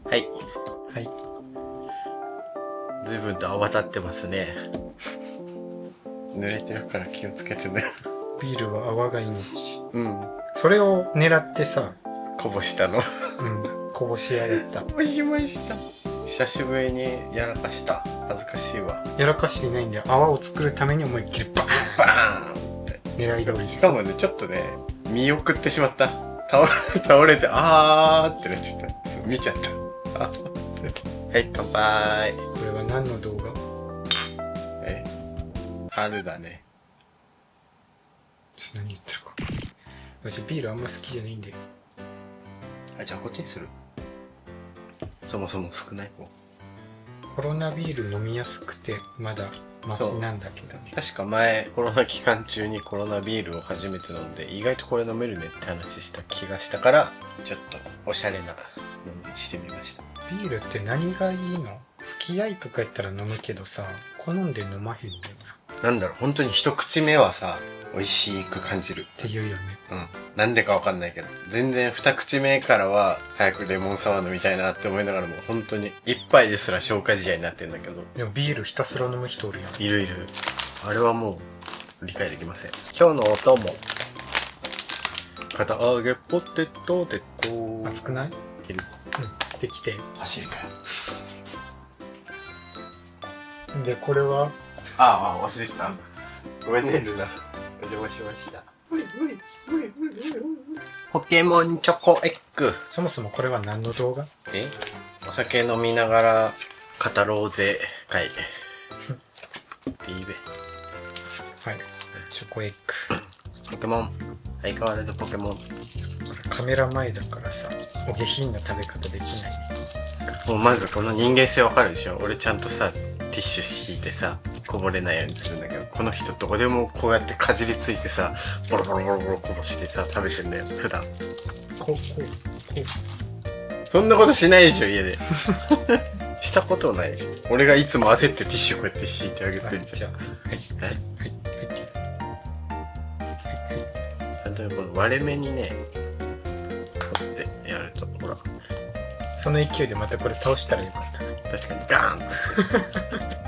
はい。はい。随分と泡立ってますね。濡れてるから気をつけてね。ビールは泡が命。うん。それを狙ってさ、こぼしたの。こぼし屋やった。こぼしました。久しぶりにやらかした。恥ずかしいわ。やらかしていないんだよ。泡を作るために思いっきりバーンバーンって。狙い通りしかもね、ちょっとね、見送ってしまった。倒れて、あーってなっちゃった。そう見ちゃった。はい、乾杯。これは何の動画？春だね。ちょっと何言ってるか。私ビールあんま好きじゃないんで。あ、じゃあこっちにする？そもそも少ない方。コロナビール飲みやすくてまだマシなんだけどね。確か前コロナ期間中にコロナビールを初めて飲んで意外とこれ飲めるねって話した気がしたから、ちょっとおしゃれな飲みにしてみました。ビールって何がいいの？付き合いとかやったら飲むけどさ、好んで飲まへんねんな。なんだろう、本当に一口目はさ、美味しく感じる。っていうよね。うん。なんでかわかんないけど。全然二口目からは、早くレモンサワー飲みたいなって思いながらも、本当に一杯ですら消化試合になってんだけど。でもビールひたすら飲む人おるやん。いるいる。あれはもう、理解できません。今日のお供。片揚げポテトでこう。熱くない？いる。できて。走るかよ。で、これはああ、忘れてた。ごめんね、ルナ。お邪魔しました。ポケモンチョコエッグ。そもそもこれは何の動画？お酒飲みながら語ろうぜ会。いいべ。はい。チョコエッグ。ポケモン。相変わらずポケモン。カメラ前だからさ、お下品な食べ方できないね。もうまずこの人間性わかるでしょ。俺ちゃんとさ、ティッシュ引いてさ、こぼれないようにするんだけど、この人どこでもこうやってかじりついてさ、ボロボロボロボロこぼしてさ、食べてんだよ、普段。こう。そんなことしないでしょ、家で。したことないでしょ。俺がいつも焦ってティッシュこうやって引いてあげてんじゃん。じゃあ、はい。はい。はい。ちゃんとね、この割れ目にね、こうやってやると、ほら。その勢いでまたこれ倒したらよかったね。確かにガーンと。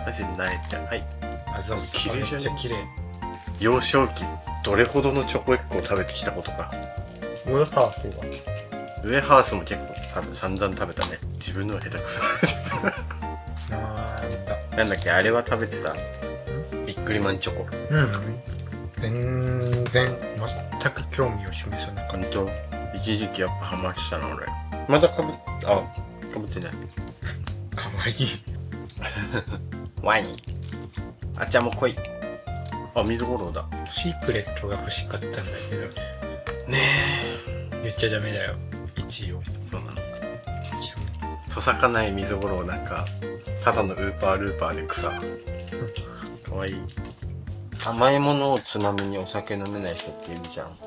マジで慣れちゃう。はい。あざっす。めっ綺麗じゃねちゃ綺麗。幼少期、どれほどのチョコエッグを食べてきたことか。ウェハーフはウエハースも結構多分散々食べたね。自分のは下手くそ。なんだ。なんだっけ、あれは食べてた。ビックリマンチョコ。全然、全く興味を示さない。ほんと、一時期やっぱハマってたな、俺。またかぶってない。かわいい。ワイン。あっちゃんも来い。あ、水五郎だ。シークレットが欲しかったんだけど。ね言っちゃダメだよ。一応。そうなの。とさかない水五郎なんか、ただのウーパールーパーで草。かわいい。甘いものをつまみにお酒飲めない人っているじゃん。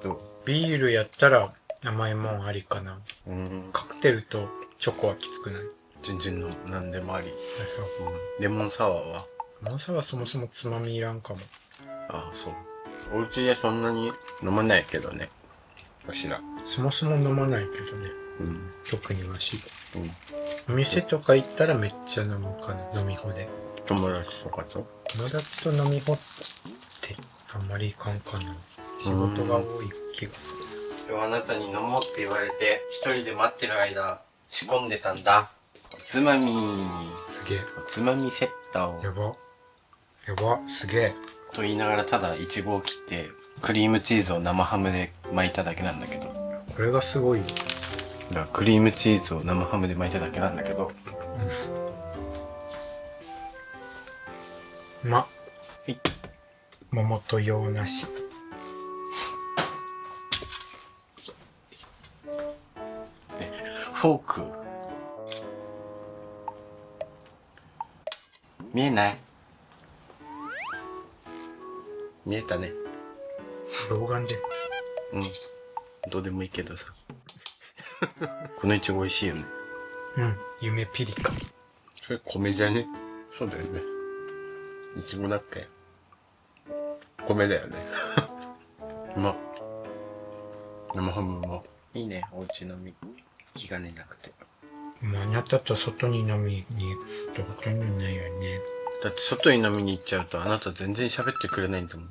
どう？ビールやったら甘いもんありかな。うん。カクテルとチョコはきつくない？全然なんでもあり。レモンサワーは？マンサはそもそもつまみいらんかも。ああ、そう。お家でそんなに飲まないけどね。わしら。そもそも飲まないけどね。うん。特にわし。うん。お店とか行ったらめっちゃ飲むかな。飲み放で。友達とかと？友達と飲み放ってあんまりいかんかな。仕事が多い気がする。今日あなたに飲もうって言われて、一人で待ってる間、仕込んでたんだ。おつまみ。すげえ。おつまみセット。やば。やば。すげえ。と言いながらただイチゴを切って、クリームチーズを生ハムで巻いただけなんだけど。これがすごいよ。だからクリームチーズを生ハムで巻いただけなんだけど。はい。桃と洋梨。フォーク。見えない？見えたね。老眼で。うん。どうでもいいけどさ。このイチゴ美味しいよね。夢ピリカ。それ米じゃね？そうだよね。イチゴだっけ？米だよね。うまっ。生ハムもいいね、おうち飲み。気兼ねなくて。もうあなたと外に飲みに行くとほとんどないよね。だって外に飲みに行っちゃうとあなた全然喋ってくれないんだもん。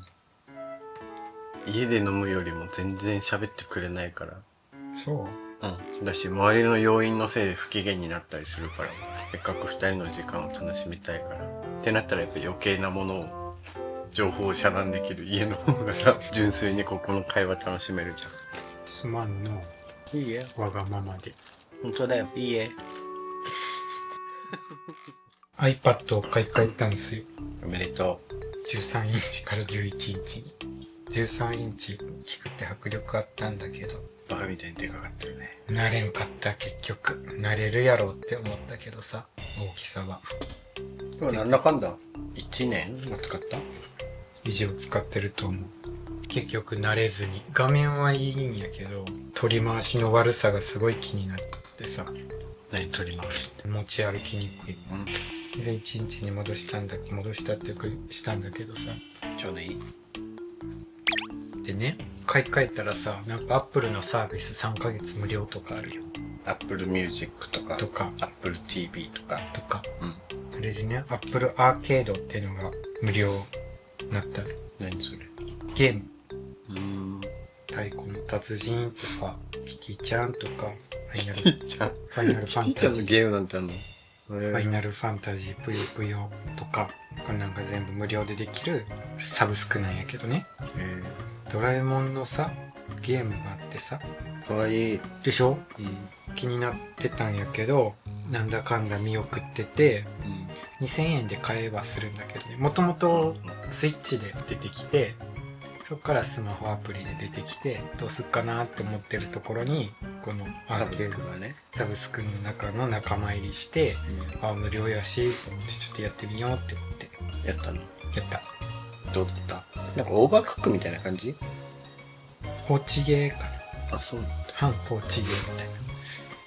家で飲むよりも全然喋ってくれないから。そううん。だし、周りの要因のせいで不機嫌になったりするから、せっかく二人の時間を楽しみたいから。ってなったらやっぱ余計なものを、情報を遮断できる家の方がさ、純粋にここの会話楽しめるじゃん。すまんの。いいえ。わがままで。本当だよ。いいえ。iPad を買い替えたんですよ。おめでと13インチから11インチに。13インチ大きくて迫力あったんだけど、う。バカみたいにでかかったよね。慣れんかった結局。慣れるやろって思ったけどさ、大きさは。でもなんだかんだ、1年は使った？以上使ってると思う。結局慣れずに。画面はいいんやけど、取り回しの悪さがすごい気になってさ、何取り回しって。持ち歩きにくい。うん。で、1日に戻したっていうかしたんだけどさ。ちょうどいい。でね、買い替えたらさ、なんか Apple のサービス3ヶ月無料とかあるよ。Apple Music とか、とか、Apple TV とか。とか。うん。それでね、Apple Arcade っていうのが無料になったの。何それ？ゲーム。太太鼓の達人とか、キティちゃんとか、ファイナルキティちゃん。ファイナルファンキティちゃタジー、んのゲームなんてあんの？ファイナルファンタジー、ぷよぷよとか、これなんか全部無料でできるサブスクなんやけどね。ドラえもんのさ、ゲームがあってさ、かわいい。でしょ？うん。気になってたんやけど、なんだかんだ見送ってて、2000円で買えばするんだけどね。もともとスイッチで出てきて、そっからスマホアプリで出てきて、どうすっかなって思ってるところに、このアーケードがね。サブスクの中の仲間入りして、あ、無料やし、ちょっとやってみようって思って、やったの？やった。どうだった？なんかオーバークックみたいな感じ？放置ゲーかな。あ、そうなんだ。反放置ゲーみたいな。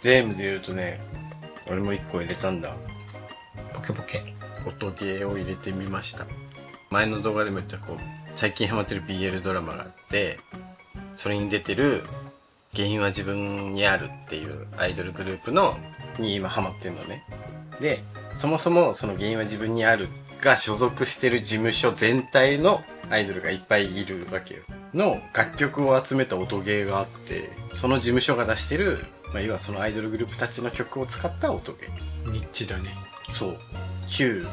ゲームで言うとね、俺も1個入れたんだ。ポケポケ。音ゲーを入れてみました。前の動画でも言った最近ハマってる BL ドラマがあって、それに出てる原因は自分にあるっていうアイドルグループに今ハマってるのね。で、そもそもその原因は自分にあるが所属してる事務所全体のアイドルがいっぱいいるわけよ。の楽曲を集めた音ゲーがあって、その事務所が出してる、要はそのアイドルグループたちの曲を使った音ゲー。ニッチだね。そう。Q、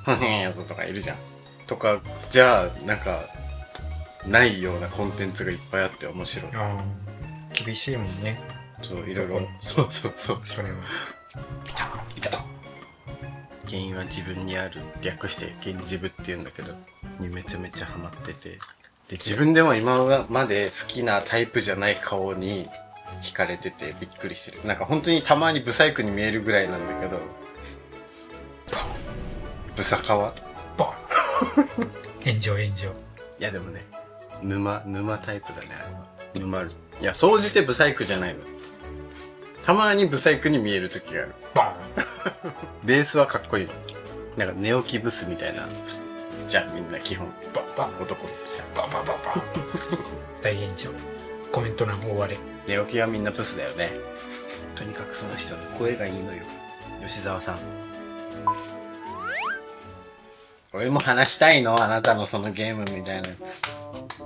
はへんやつとかいるじゃん。とか、じゃあ、なんか、ないようなコンテンツがいっぱいあって面白い。ああ、厳しいもんね。そう、いろいろ。そうそうそう。それは。いた。原因は自分にある。略して、原自分って言うんだけど、にめちゃめちゃハマってて。で、自分でも今まで好きなタイプじゃない顔に惹かれててびっくりしてる。なんか本当にたまにブサイクに見えるぐらいなんだけど、ブサカワ？バン炎上。いやでもね、沼タイプだね、あれは。沼る。いや、総じてブサイクじゃないの。たまにブサイクに見える時がある。バンベースはかっこいいの。なんか寝起きブスみたいな。じゃあみんな基本。男ってさ。バ大炎上。コメント欄終われ。寝起きはみんなブスだよね。とにかくその人の声がいいのよ。吉沢さん。俺も話したいの？あなたのそのゲームみたいな。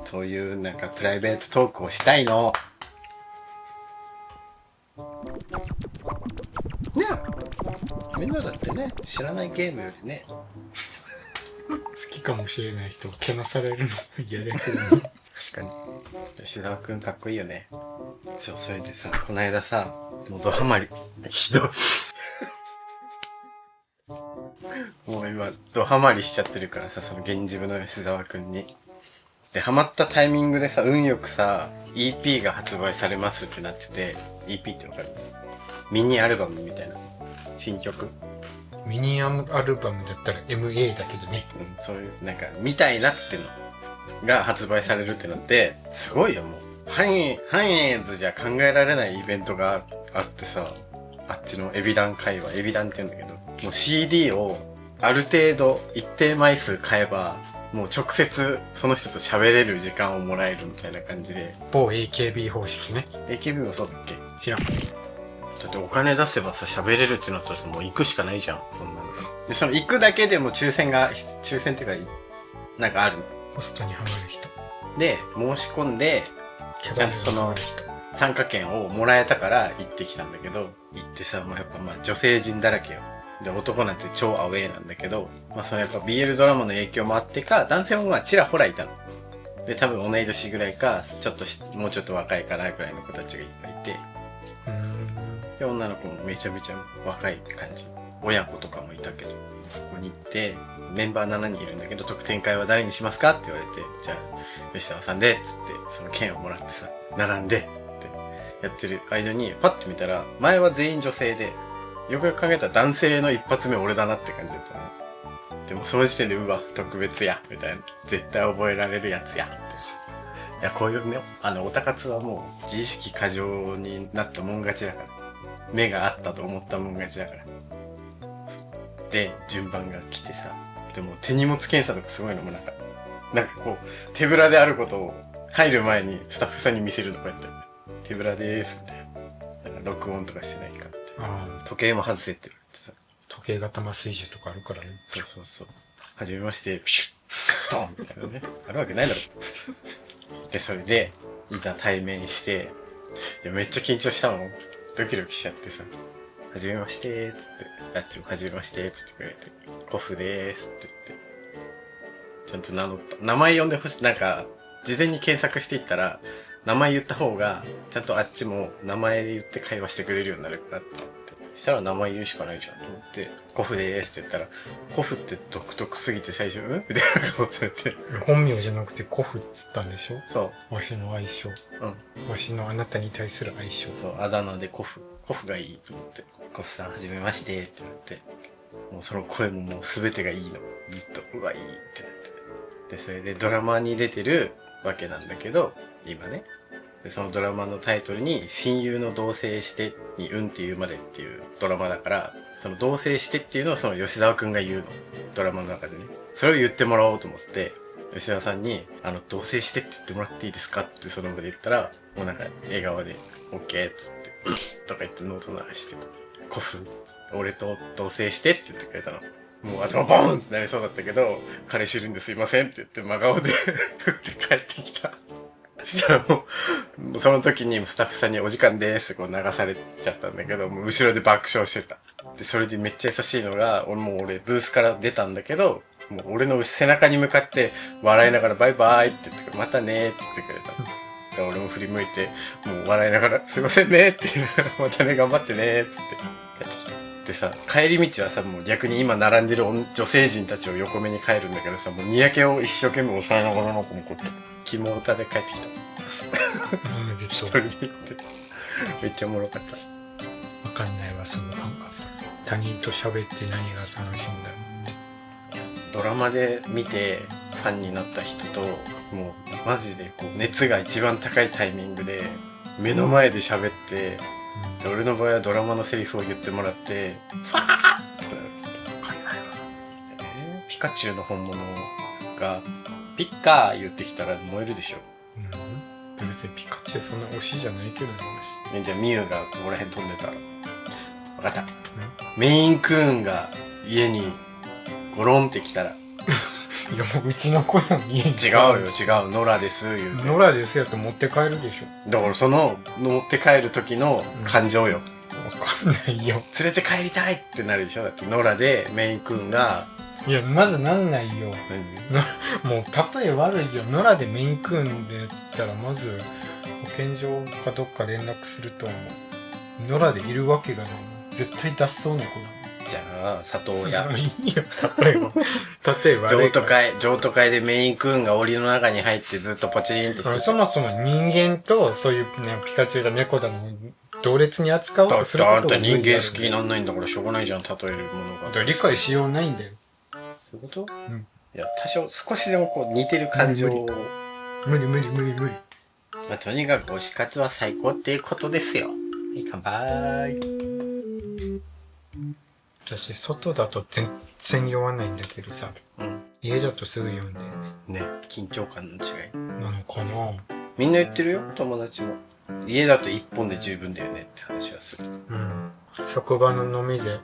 そういうなんかプライベートトークをしたいの。ねえ。みんなだってね、知らないゲームよりね。好きかもしれない人をけなされるのも嫌だけどね。確かに。吉沢くんかっこいいよね。そう、それでさ、こないださ、もうドハマり。ひどい。もう今、ドハマりしちゃってるからさ、その源氏部の吉沢くんに。で、ハマったタイミングでさ、運よくさ、EP が発売されますってなってて、EP ってわかる？ミニアルバムみたいな。新曲。ミニアルバムだったら MA だけどね。うん、そういう、なんか、みたいなっつってんの。が発売されるってなって、すごいよ、もう。ハイエーズじゃ考えられないイベントがあってさ、あっちのエビダン界隈、エビダンって言うんだけど、もう CD をある程度一定枚数買えば、もう直接その人と喋れる時間をもらえるみたいな感じで。某 AKB 方式ね。AKB もそうだっけ？知らん。だってお金出せばさ、喋れるってなったらさ、もう行くしかないじゃん。そんなの。で、その行くだけでも抽選っていうか、なんかある。ポストにハマる人。で、申し込んで、ちゃんとその参加券をもらえたから行ってきたんだけど、行ってさ、もうやっぱ女性陣だらけよ。で、男なんて超アウェーなんだけど、そのやっぱ BL ドラマの影響もあってか、男性もちらほらいたの。で、多分同い年ぐらいか、もうちょっと若いかなぐらいの子たちがいっぱいいて、で、女の子もめちゃめちゃ若い感じ。親子とかもいたけど、そこに行って、メンバー7人いるんだけど、特典会は誰にしますかって言われて、じゃあ、吉沢さんで、つって、その券をもらってさ、並んで、ってやってる間に、パッと見たら、前は全員女性で、よくよく考えたら男性の一発目俺だなって感じだったね。でもその時点で、うわ、特別や、みたいな。絶対覚えられるやつや、って。いや、こういうね、オタ活はもう、自意識過剰になったもん勝ちだから。目があったと思ったもん勝ちだから。で、順番が来てさ。でも手荷物検査とかすごいのもなんかこう、手ぶらであることを入る前にスタッフさんに見せるとかやって、手ぶらでーす、みたいな。なんか録音とかしてないかって。時計も外せって言われてさ。時計型麻酔銃とかあるからね。そうそうそう。はじめまして、プシュッストンみたいなね。あるわけないだろ。で、それで、いざ対面して、いや、めっちゃ緊張したもん。ドキドキしちゃってさ。はじめましてーっつって。あっちもはじめましてーって言ってくれて。コフでーすって言って。ちゃんと名乗った。名前呼んでほしい。なんか、事前に検索していったら、名前言った方が、ちゃんとあっちも名前言って会話してくれるようになるからって思って。したら名前言うしかないじゃんと思って、コフでーすって言ったら、コフって独特すぎて最初、みたいな顔されて。本名じゃなくてコフっつったんでしょ？そう。わしの愛称。わしのあなたに対する愛称。そう、あだ名でコフがいいと思って。コフさんはじめましてって言って、もうその声ももう全てがいいの。ずっと、うわ、いいってなって。で、それでドラマに出てるわけなんだけど、今ね。で、そのドラマのタイトルに、親友の同棲してにうんって言うまでっていうドラマだから、その同棲してっていうのをその吉沢くんが言うの。ドラマの中でね。それを言ってもらおうと思って、吉沢さんに、同棲してって言ってもらっていいですかってその場で言ったら、もうなんか笑顔で、オッケーっつって、とか言ってノート鳴らして、コフ、俺と同棲してって言ってくれたの。もう頭ボーンってなりそうだったけど、彼氏いるんですいませんって言って真顔で振って帰ってきた。そしたらもう、その時にスタッフさんにお時間ですってこう流されちゃったんだけど、もう後ろで爆笑してた。で、それでめっちゃ優しいのが、俺ブースから出たんだけど、もう俺の背中に向かって笑いながらバイバイって言ってまたねーって言ってくれた。で俺も振り向いて、もう笑いながら、すいませんねって言いながら、またね頑張ってねーっつって帰ってきた。でさ、帰り道はさ、もう逆に今並んでる女性陣たちを横目に帰るんだけどさ、もうにやけを一生懸命抑えながらなんかもこうやって、肝歌で帰ってきた。一人で行って。めっちゃおもろかった。わかんないわ、その感覚。他人と喋って何が楽しいんだろう。ドラマで見てファンになった人と、もうマジでこう熱が一番高いタイミングで目の前で喋って、で俺の場合はドラマのセリフを言ってもらって、ファーってわかんないわ。ピカチュウの本物がピッカー言ってきたら燃えるでしょ。別にピカチュウそんな推しじゃないけどね。じゃあミュウがここら辺飛んでたら分かった。メインクーンが家にゴロンって来たらいやもううちの子の家に違うよ野良です言うて野良ですやって持って帰るでしょ。だからその持って帰る時の感情よ、わかんないよ。連れて帰りたいってなるでしょ。だって野良でメインクーンがいやまずなんないよ。もう例え悪いよ。野良でメインクーンで言ったらまず保健所かどっか連絡すると思う。野良でいるわけがない。絶対脱走猫だ。じゃあ里親いいよ例えば譲渡会でメインクーンが檻の中に入ってずっとポチリンってしてそもそも人間とそういう、ね、ピカチュウだ猫だの同列に扱おうとすることがあんた人間好きになんないんだからしょうがないじゃん。例えるものが理解しようないんだよ。そういうこと？いや多少少しでもこう似てる感情を無理。まあ、とにかく推し活は最高っていうことですよ。はい、乾杯。私外だと全然酔わないんだけどさ、家だとすぐ酔うんだよね。ね、緊張感の違いなのかな。みんな言ってるよ、友達も。家だと1本で十分だよねって話はする。職場の飲みで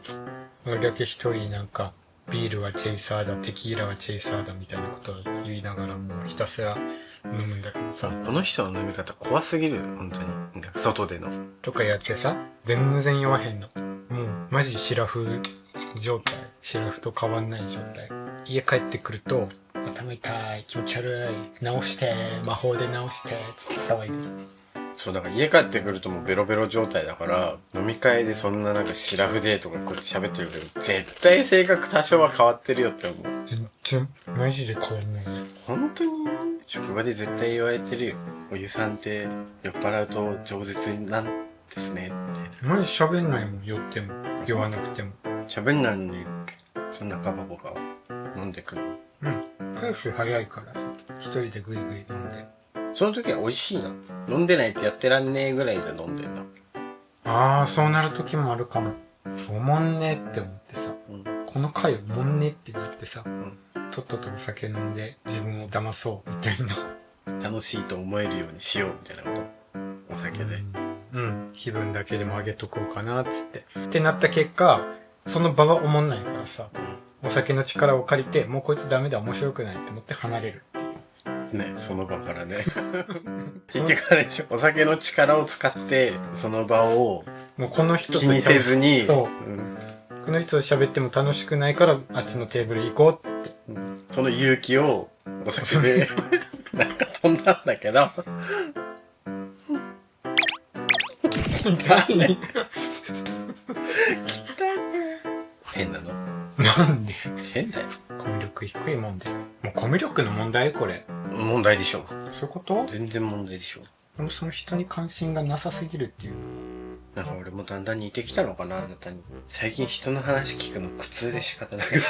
俺だけ一人なんかビールはチェイサーだテキーラはチェイサーだみたいなことを言いながらもうひたすら飲むんだけどさ、この人の飲み方怖すぎるよ本当に。なんか外でのとかやってさ、全然酔わへんの。もうマジシラフ状態、シラフと変わんない状態。家帰ってくると頭痛い、気持ち悪い、直して魔法で直してつって騒いでる。そうだから家帰ってくるともうベロベロ状態だから、飲み会でそんななんかシラフデーとかこうやって喋ってるけど絶対性格多少は変わってるよって思う。全然マジで変わんない。本当に職場で絶対言われてるよ。お湯さんって酔っ払うと饒舌なんですねって。マジ喋んないもん、酔っても酔わなくても。喋んないのにそんなカバボが飲んでくるの。ペース早いから一人でグイグイ飲んで。その時は美味しいな。飲んでないとやってらんねえぐらいで飲んでんな。ああ、そうなる時もあるかも。おもんねって思ってさ、この回おもんねってなってさ、とっととお酒飲んで自分を騙そうみたいな。楽しいと思えるようにしようみたいなこと。お酒で。気分だけでも上げとこうかなっつって。ってなった結果、その場はおもんないからさ、お酒の力を借りて、もうこいつダメだ、面白くないって思って離れるっていう。ね、その場からね。結局あれでしょ、お酒の力を使って、その場をもうこの人と気にせずに、そう。この人と喋っても楽しくないから、あっちのテーブル行こうって。その勇気をお酒で、なんか飛んだんだけど。何変なの？なんで変だよ。コミュ力低いもんで。もうコミュ力の問題これ。問題でしょ。そういうこと？全然問題でしょ。でもその人に関心がなさすぎるっていう。なんか俺もだんだん似てきたのかな、あなたに。最近人の話聞くの苦痛で仕方なくなって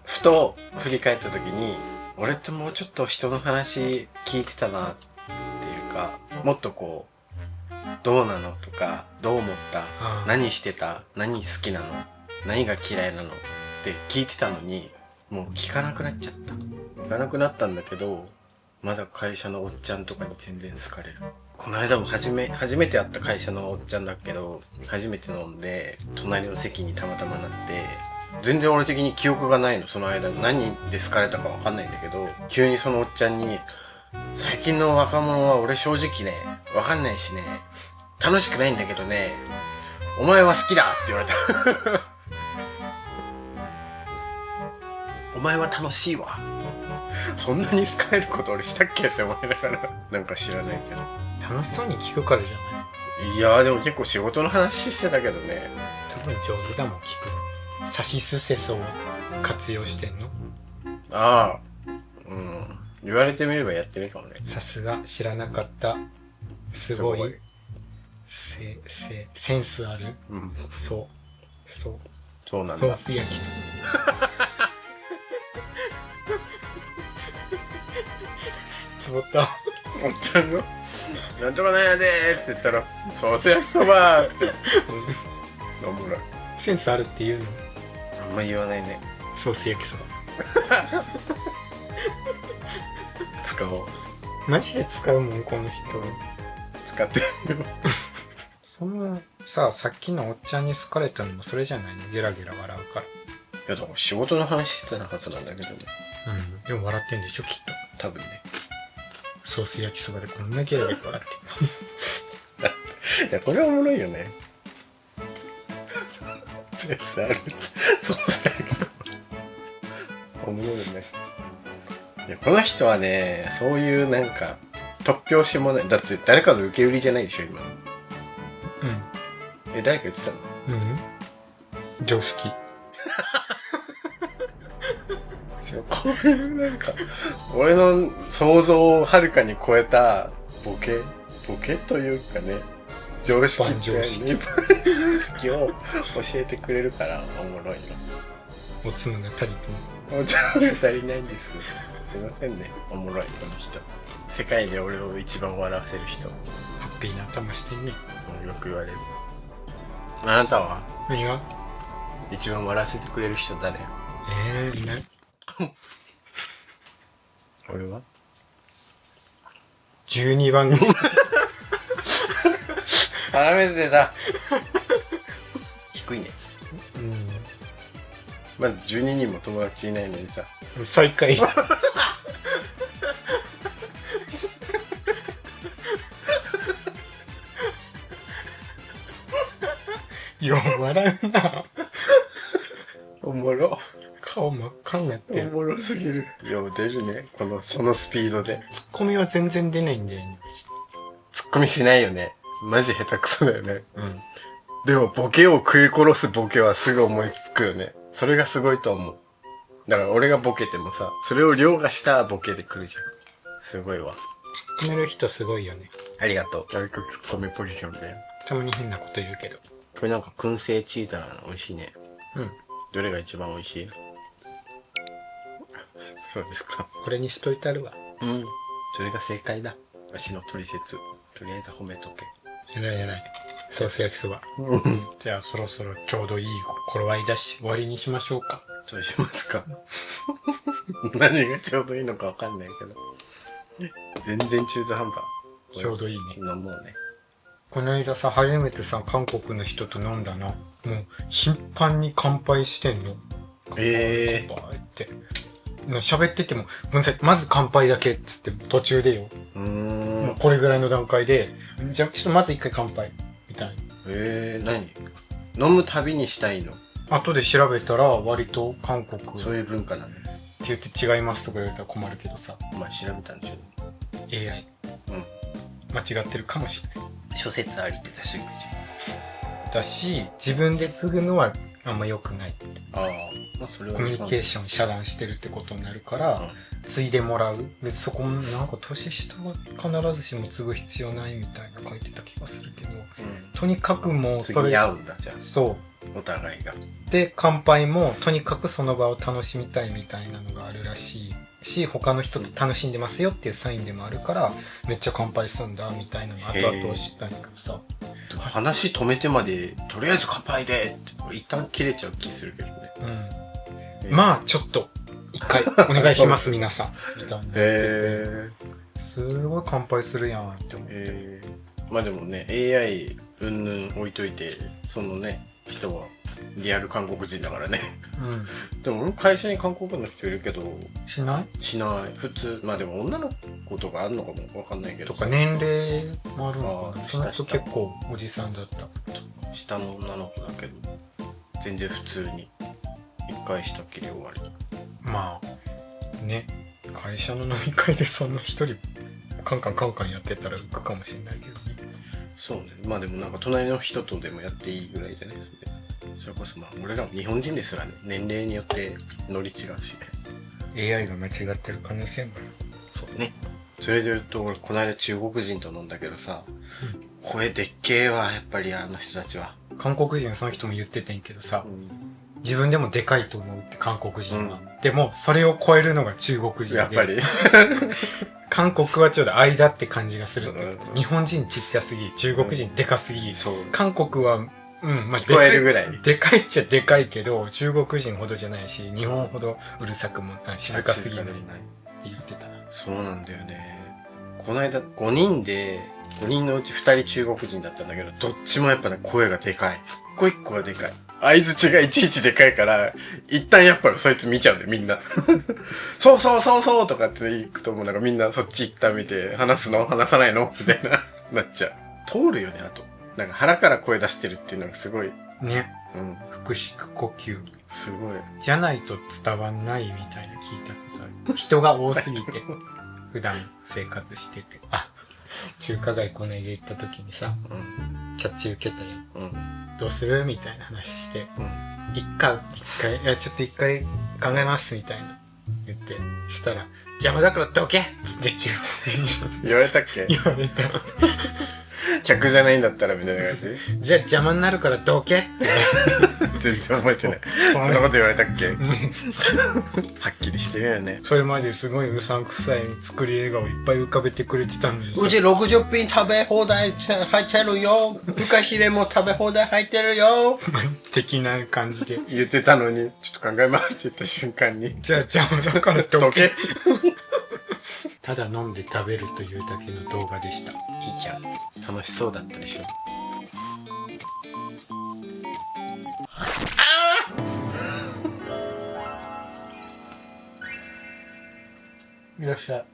ふと振り返った時に、俺ってもうちょっと人の話聞いてたなっていうか、もっとこう、どうなのとか、どう思った、何してた、何好きなの、何が嫌いなのって聞いてたのに、もう聞かなくなっちゃった。聞かなくなったんだけど、まだ会社のおっちゃんとかに全然好かれる。この間も初めて会った会社のおっちゃんだけど、初めて飲んで、隣の席にたまたまなって、全然俺的に記憶がないの、その間。何で好かれたかわかんないんだけど、急にそのおっちゃんに、最近の若者は俺正直ね、わかんないしね、楽しくないんだけどね、お前は好きだって言われた。お前は楽しいわ。そんなに好かれること俺したっけって思いながら、なんか知らないけど。楽しそうに聞くからじゃない？いやーでも結構仕事の話してたけどね。多分上手だもん、聞く。さしすせそを活用してんの？ああ、言われてみればやってるかもね。さすが、知らなかった。すごい。センスある。そうなんだ。ソース焼きと。つぼった。おっちゃんが、なんとかなんやでーって言ったら、ソース焼きそばーって。なんもない。センスあるって言うの？あんま言わないね。ソース焼きそば。使おう。マジで使うもん、この人。使ってみよう。そのさっきのおっちゃんに好かれたのもそれじゃないの？ゲラゲラ笑うから。いやだから仕事の話してたはずなんだけどね。でも笑ってんでしょ、きっと。多分ね。ソース焼きそばでこんなゲラゲラ笑ってんの。いや、これはおもろいよね。センスある。ソース焼きそば。おもろいよね。いや、この人はね、そういうなんか、突拍子もない。だって誰かの受け売りじゃないでしょ、今。誰か言ってたの？常識。こういうなんか、俺の想像をはるかに超えたボケというかね、常識って常識を教えてくれるからおもろいよ。おつむが足りてない。おつむが足りないんです。すいませんね。おもろい、この人。世界で俺を一番笑わせる人。ハッピーな頭してんね。よく言われる。あなたは？何が？一番笑わせてくれる人誰？いない。俺は？ 12番組。鼻水出た。低いね。まず12人も友達いないのにさ。最下位。よう笑うな。おもろ。顔真っ赤になってる。おもろすぎる。よう出るね。そのスピードで。ツッコミは全然出ないんだよね。ツッコミしないよね。マジ下手くそだよね。うん。でもボケを食い殺すボケはすぐ思いつくよね。それがすごいと思う。だから俺がボケてもさ、それを凌駕したボケで来るじゃん。すごいわ。止める人すごいよね。ありがとう。誰かツッコミポジションで。たまに変なこと言うけど。これなんか燻製チータラの美味しいね。うん。どれが一番美味しい？そうですか。これにしといてあるわ。うん。それが正解だ。わしの取説。とりあえず褒めとけ。えらいえらい。ソース焼きそば。じゃあそろそろちょうどいい頃合いだし、終わりにしましょうか。そうしますか。何がちょうどいいのかわかんないけど。全然中途半端。ちょうどいいね。飲もうね。この間さ、初めてさ、韓国の人と飲んだの。もう、頻繁に乾杯してんの。乾杯って。喋ってても、ごめんなさい、まず乾杯だけっつって途中でよ。もうこれぐらいの段階で、じゃあちょっとまず一回乾杯。みたいな。何飲むたびにしたいの？後で調べたら、割と韓国。そういう文化なの？って言って違いますとか言われたら困るけどさ。まあ調べたんでしょ。AI。間違ってるかもしれない。諸説ありって出し口。だし、自分で継ぐのはあんま良くない。ああ、まあそれはコミュニケーション遮断してるってことになるから、継いでもらう。別にそこもなんか年下は必ずしも継ぐ必要ないみたいな書いてた気がするけど、とにかくもうそれ。継ぎ合うんだ、じゃあ。そう。お互いが。で、乾杯もとにかくその場を楽しみたいみたいなのがあるらしいし、他の人と楽しんでますよっていうサインでもあるから、めっちゃ乾杯すんだみたいなの後々知ったんやけどさ。話止めてまで、とりあえず乾杯でって一旦切れちゃう気するけどね。まあ、ちょっと、一回お願いします、皆さん。みたいな。すごい乾杯するやんって思って。まあでもね、AI うんぬん置いといて、そのね、人はリアル韓国人だからね。でも俺会社に韓国の人いるけど、しないしない。普通、まあでも女の子とかあるのかもわかんないけど。とか年齢もあるのかな。その人結構おじさんだった。下の女の子だけど、全然普通に。一回したっきり終わり。まあ、ね。会社の飲み会でそんな一人、カンカンカンカンやってたら浮くかもしれないけどね。そうね。まあでもなんか隣の人とでもやっていいぐらいじゃないですね。それこそまあ俺らも日本人ですらね、年齢によってノリ違うしね。AI が間違ってる可能性もある。そうね。それで言うと俺この間中国人と飲んだけどさ、声でっけえわ、やっぱりあの人たちは。韓国人その人も言っててんけどさ、自分でもでかいと思うって韓国人は。でもそれを超えるのが中国人で。やっぱり。韓国はちょっと間って感じがするって。日本人ちっちゃすぎ、中国人でかすぎ。韓国は、まあ、聞こえるぐらい。でかいっちゃでかいけど、中国人ほどじゃないし、日本ほどうるさくもない、静かすぎないって言ってた。そうなんだよね。この間5人のうち2人中国人だったんだけど、どっちもやっぱね、声がでかい。一個一個がでかい。相槌がいちいちでかいから、一旦やっぱりそいつ見ちゃうね、みんな。そうそうそうそうとかって行くともうなんかみんなそっち一旦見て、話すの話さないのみたいな、なっちゃう。通るよね、あと。なんか腹から声出してるっていうのがすごい。ね。腹式呼吸。すごい。じゃないと伝わんないみたいな聞いたことある。人が多すぎて、普段生活してて。中華街この間行った時にさ、キャッチ受けたよ。どうするみたいな話して、いや、ちょっと一回考えますみたいな言って、したら、邪魔だからどけっつって言われたっけ？言われた。客じゃないんだったらみたいな感じ？じゃあ邪魔になるからどけって。全然覚えてない。そんなこと言われたっけ？はっきりしてるよね。それまですごいうさんくさい作り笑顔いっぱい浮かべてくれてたんですよ。うち60品食べ放題入ってるよ。フカヒレも食べ放題入ってるよ。的な感じで。言ってたのに、ちょっと考えますって言った瞬間に。じゃあ邪魔だからどけ。ただ飲んで食べるというだけの動画でした。いいじゃん。楽しそうだったでしょ。らっしゃい。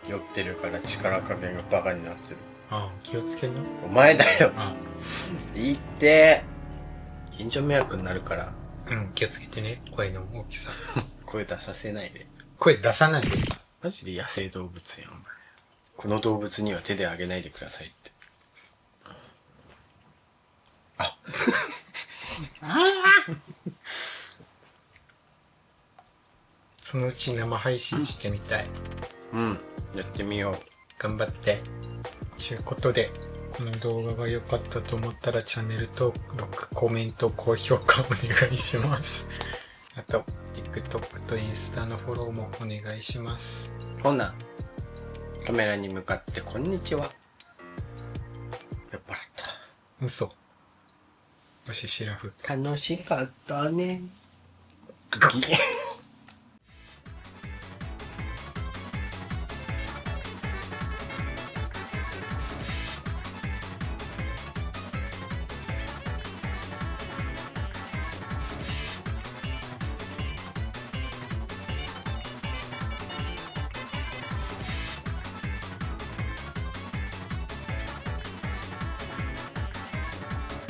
酔ってるから力加減がバカになってる。ああ、気をつけな。お前だよ。あいいって。近所迷惑になるから。あ、うん、気をつけてね。声の大きさ。声出させないで。声出さないで。マジで野生動物やん、お前。この動物には手であげないでくださいって。あ。そのうち生配信してみたい。うん。やってみよう。頑張って。ということで、この動画が良かったと思ったらチャンネル登録、コメント、高評価お願いします。あと、TikTok とインスタのフォローもお願いします。ほな、カメラに向かってこんにちは。酔っ払った。嘘。よし、シラフ。楽しかったね。